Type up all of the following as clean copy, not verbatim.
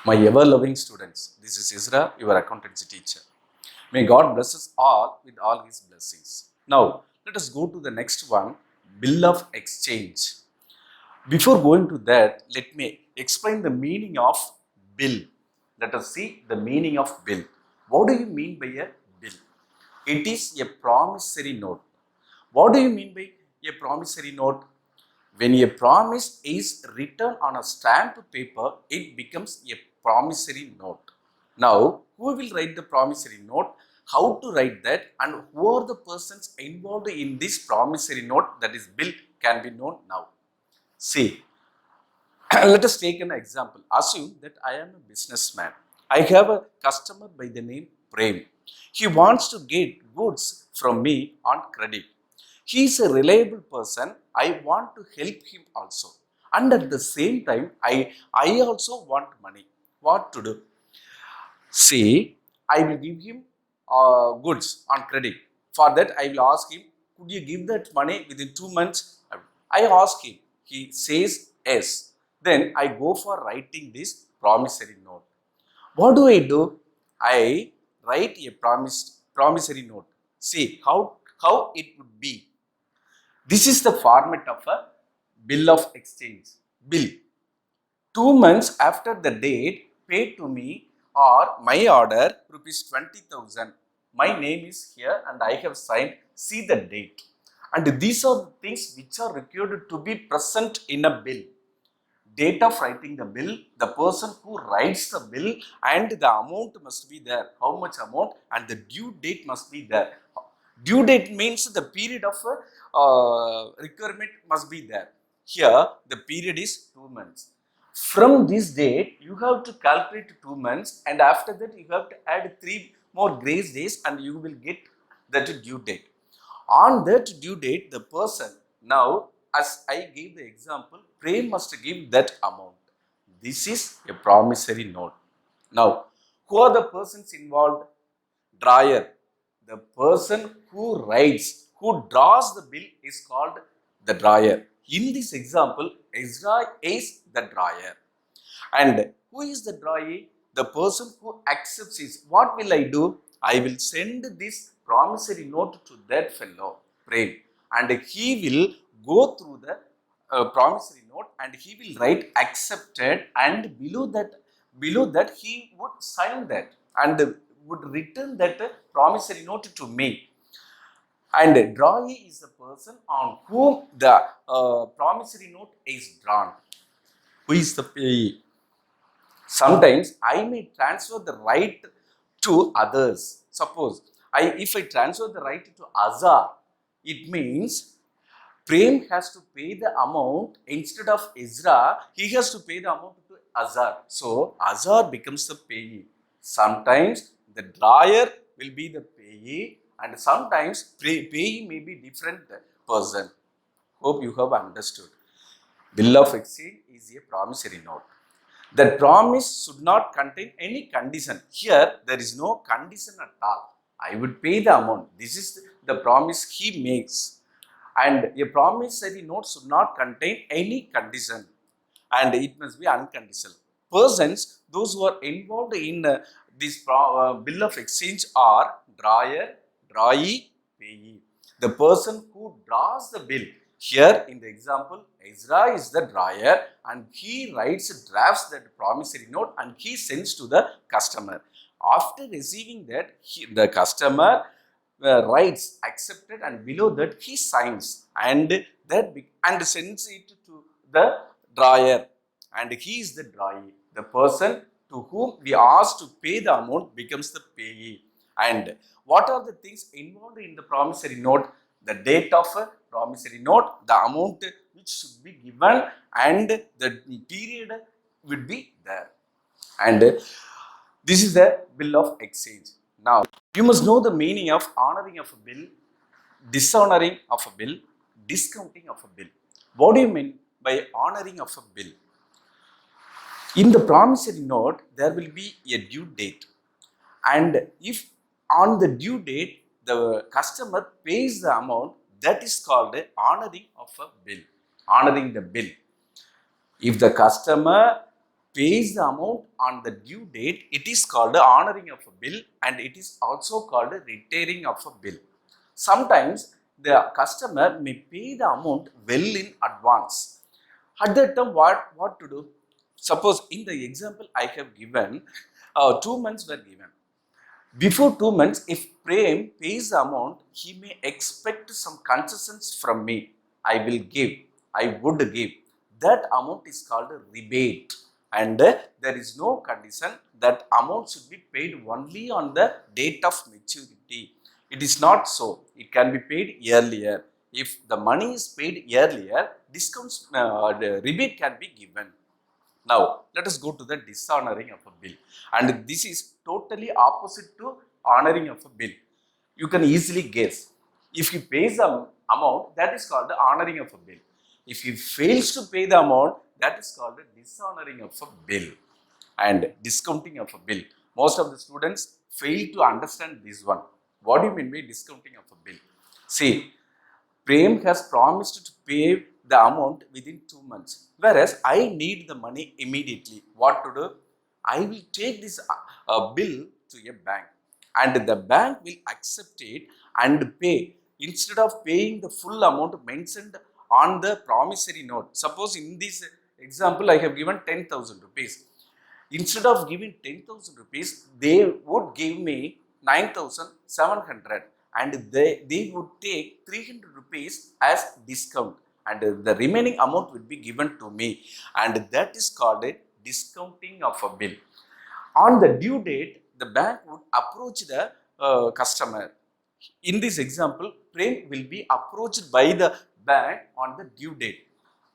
My ever-loving students, this is Isra, your accountancy teacher. May God bless us all with all His blessings. Now, let us go to the next one, bill of exchange. Before going to that, let me explain the meaning of bill. Let us see the meaning of bill. What do you mean by a bill? It is a promissory note. What do you mean by a promissory note? When a promise is written on a stamped paper, it becomes a promissory note. Now, who will write the promissory note? How to write that? And who are the persons involved in this promissory note, that is bill, can be known now. See, let us take an example. Assume that I am a businessman. I have a customer by the name Prem. He wants to get goods from me on credit. He is a reliable person. I want to help him also. And at the same time, I also want money. What to do? See, I will give him goods on credit. For that, I will ask him, could you give that money within 2 months? I ask him. He says yes. Then I go for writing this promissory note. What do? I write a promissory note. See how it would be. This is the format of a bill of exchange. Bill. 2 months after the date, pay to me or my order rupees 20,000. My name is here and I have signed. See the date. And these are the things which are required to be present in a bill. Date of writing the bill, the person who writes the bill, and the amount must be there. How much amount, and the due date must be there. Due date means the period of requirement must be there. Here, the period is 2 months. From this date, you have to calculate 2 months, and after that, you have to add 3 more grace days, and you will get that due date. On that due date, the person, now, as I gave the example, Prem must give that amount. This is a promissory note. Now, who are the persons involved? Drawer. The person who writes, who draws the bill is called the drawer. In this example, Ezra is the drawer. And who is the drawer? The person who accepts is. What will I do? I will send this promissory note to that fellow, Prem, and he will go through the promissory note and he will write accepted, and below that he would sign that and would return that promissory note to me. And drawee is the person on whom the promissory note is drawn. Who is the payee? Sometimes I may transfer the right to others. Suppose if I transfer the right to Azar, it means Prem has to pay the amount instead of Ezra. He has to pay the amount to Azar. So Azar becomes the payee. Sometimes the drawer will be the payee, and sometimes payee may be different person. Hope you have understood. Bill of exchange is a promissory note. That promise should not contain any condition. Here, there is no condition at all. I would pay the amount. This is the promise he makes. And a promissory note should not contain any condition. And it must be unconditional. Persons, those who are involved in this bill of exchange are drawer, drawee, payee. The person who draws the bill. Here in the example, Ezra is the drawer and he drafts that promissory note and he sends to the customer. After receiving that, the customer writes accepted, and below that he signs and sends it to the drawer, and he is the drawee. The person to whom we ask to pay the amount becomes the payee. And what are the things involved in the promissory note? The date of a promissory note, the amount which should be given, and the period would be there. And this is the bill of exchange. Now, you must know the meaning of honoring of a bill, dishonoring of a bill, discounting of a bill. What do you mean by honoring of a bill? In the promissory note, there will be a due date. And if on the due date, the customer pays the amount, that is called honoring of a bill. Honoring the bill. If the customer pays the amount on the due date, it is called honoring of a bill, and it is also called retiring of a bill. Sometimes the customer may pay the amount well in advance. At that time, what to do? Suppose in the example I have given, 2 months were given. Before 2 months, if Prem pays the amount, he may expect some concessions from me. I will give, I would give. That amount is called a rebate, and there is no condition that amount should be paid only on the date of maturity. It is not so. It can be paid earlier. If the money is paid earlier, discounts, the rebate can be given. Now, let us go to the dishonoring of a bill. And this is totally opposite to honoring of a bill. You can easily guess. If he pays the amount, that is called the honoring of a bill. If he fails to pay the amount, that is called the dishonoring of a bill and discounting of a bill. Most of the students fail to understand this one. What do you mean by discounting of a bill? See, Prem has promised to pay the amount within 2 months, whereas I need the money immediately. What to do? I will take this bill to a bank, and the bank will accept it and pay. Instead of paying the full amount mentioned on the promissory note, suppose in this example I have given 10,000 rupees. Instead of giving 10,000 rupees, they would give me 9,700, and they would take 300 rupees as discount, and the remaining amount would be given to me, and that is called a discounting of a bill. On the due date, the bank would approach the customer. In this example, Prem will be approached by the bank on the due date.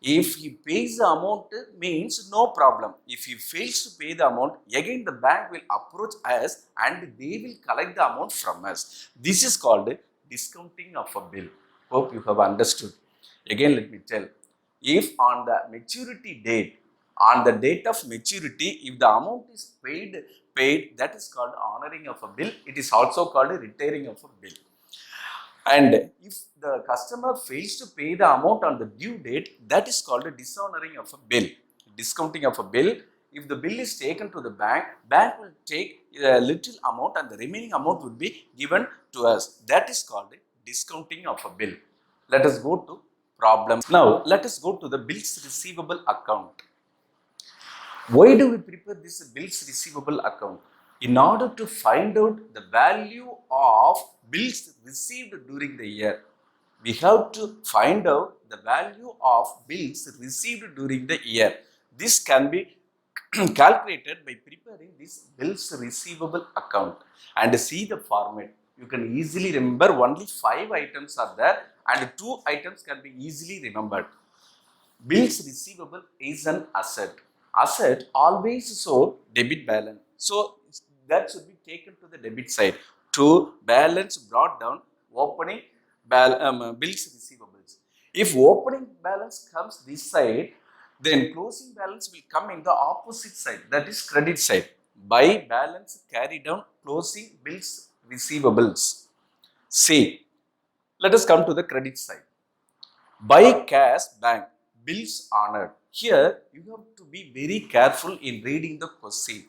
If he pays the amount, means no problem. If he fails to pay the amount, again the bank will approach us and they will collect the amount from us. This is called discounting of a bill. Hope you have understood. Again, let me tell. If on the maturity date, on the date of maturity, if the amount is paid, that is called honoring of a bill. It is also called retiring of a bill. And if the customer fails to pay the amount on the due date, that is called a dishonoring of a bill. Discounting of a bill. If the bill is taken to the bank, bank will take a little amount and the remaining amount will be given to us. That is called a discounting of a bill. Let us go to problems. Now, let us go to the bills receivable account. Why do we prepare this bills receivable account? In order to find out the value of bills received during the year. We have to find out the value of bills received during the year. This can be calculated by preparing this bills receivable account and see the format. You can easily remember only 5 items are there and 2 items can be easily remembered. Bills receivable is an asset. Asset always show debit balance. So that should be taken to the debit side. To balance brought down opening bills receivables. If opening balance comes this side, then closing balance will come in the opposite side, that is credit side. By balance carry down closing bills receivables. See, let us come to the credit side. By cash bank, bills honored. Here you have to be very careful in reading the question.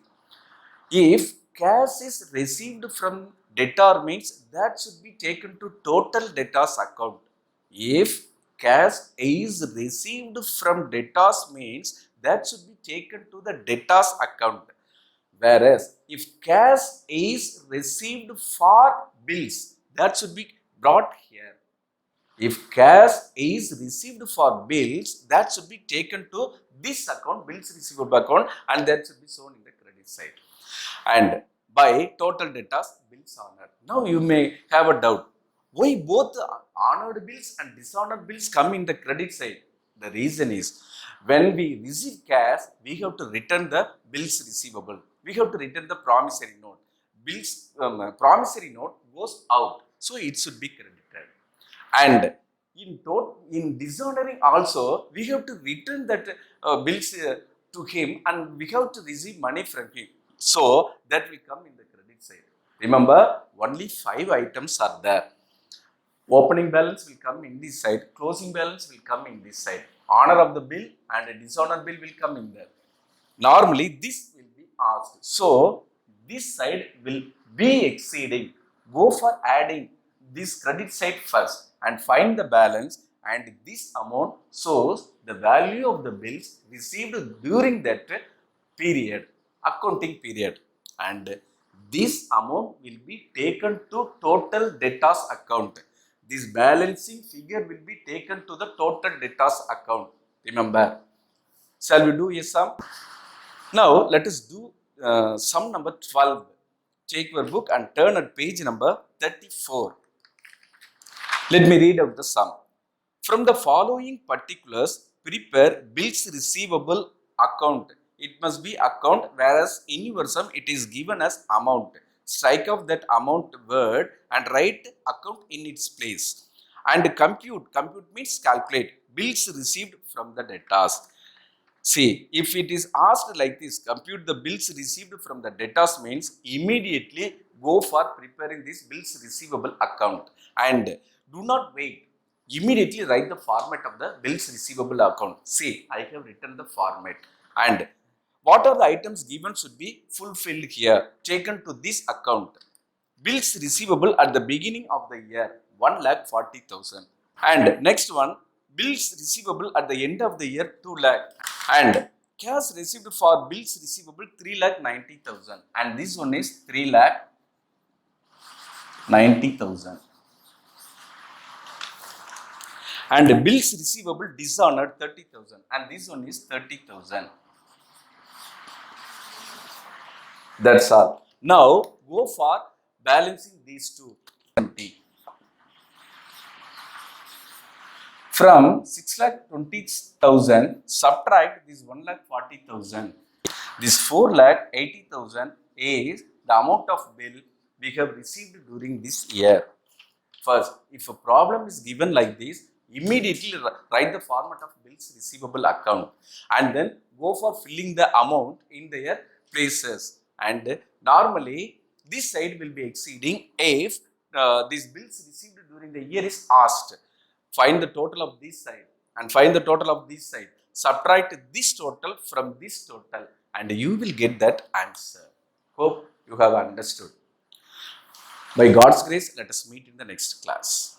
If cash is received from debtor means that should be taken to total debtors account. If cash is received from debtors means that should be taken to the debtors account. Whereas if cash is received for bills, that should be brought here. If cash is received for bills, that should be taken to this account, bills receivable account, and that should be shown in the credit side. And by total debtors, bills honored. Now you may have a doubt. Why both honored bills and dishonored bills come in the credit side? The reason is when we receive cash, we have to return the bills receivable. We have to return the promissory note. Bills promissory note goes out, so it should be credited. And in dishonoring also, we have to return that bills to him and we have to receive money from him. So that will come in the credit side. Remember, only 5 items are there. Opening balance will come in this side, closing balance will come in this side. Honor of the bill and a dishonor bill will come in there. Normally this will be asked. So this side will be exceeding. Go for adding this credit side first and find the balance, and this amount shows the value of the bills received during that period, accounting period, and this amount will be taken to total debtors account. This balancing figure will be taken to the total debtors account. Remember. Shall we do a sum? Now let us do sum number 12. Take your book and turn at page number 34. Let me read out the sum. From the following particulars, prepare bills receivable account. It must be account, whereas in your sum it is given as amount. Strike off that amount word and write account in its place. And compute. Compute means calculate. Bills received from the debtors. See, if it is asked like this, compute the bills received from the debtors means immediately go for preparing this bills receivable account, and do not wait. Immediately write the format of the bills receivable account. See, I have written the format, and what are the items given should be fulfilled here, taken to this account. Bills receivable at the beginning of the year 1,40,000, and next one, bills receivable at the end of the year 2 lakh, and cash received for bills receivable 3,90,000, and this one is 3,90,000, and bills receivable dishonored 30,000, and this one is 30,000. That's all. Now go for balancing these two. From 6,20,000 subtract this 1,40,000. This 4,80,000 is the amount of bill we have received during this year. First, if a problem is given like this, immediately write the format of bills receivable account, and then go for filling the amount in their places. And normally this side will be exceeding if these bills received during the year is asked. Find the total of this side and find the total of this side. Subtract this total from this total, and you will get that answer. Hope you have understood. By God's grace, let us meet in the next class.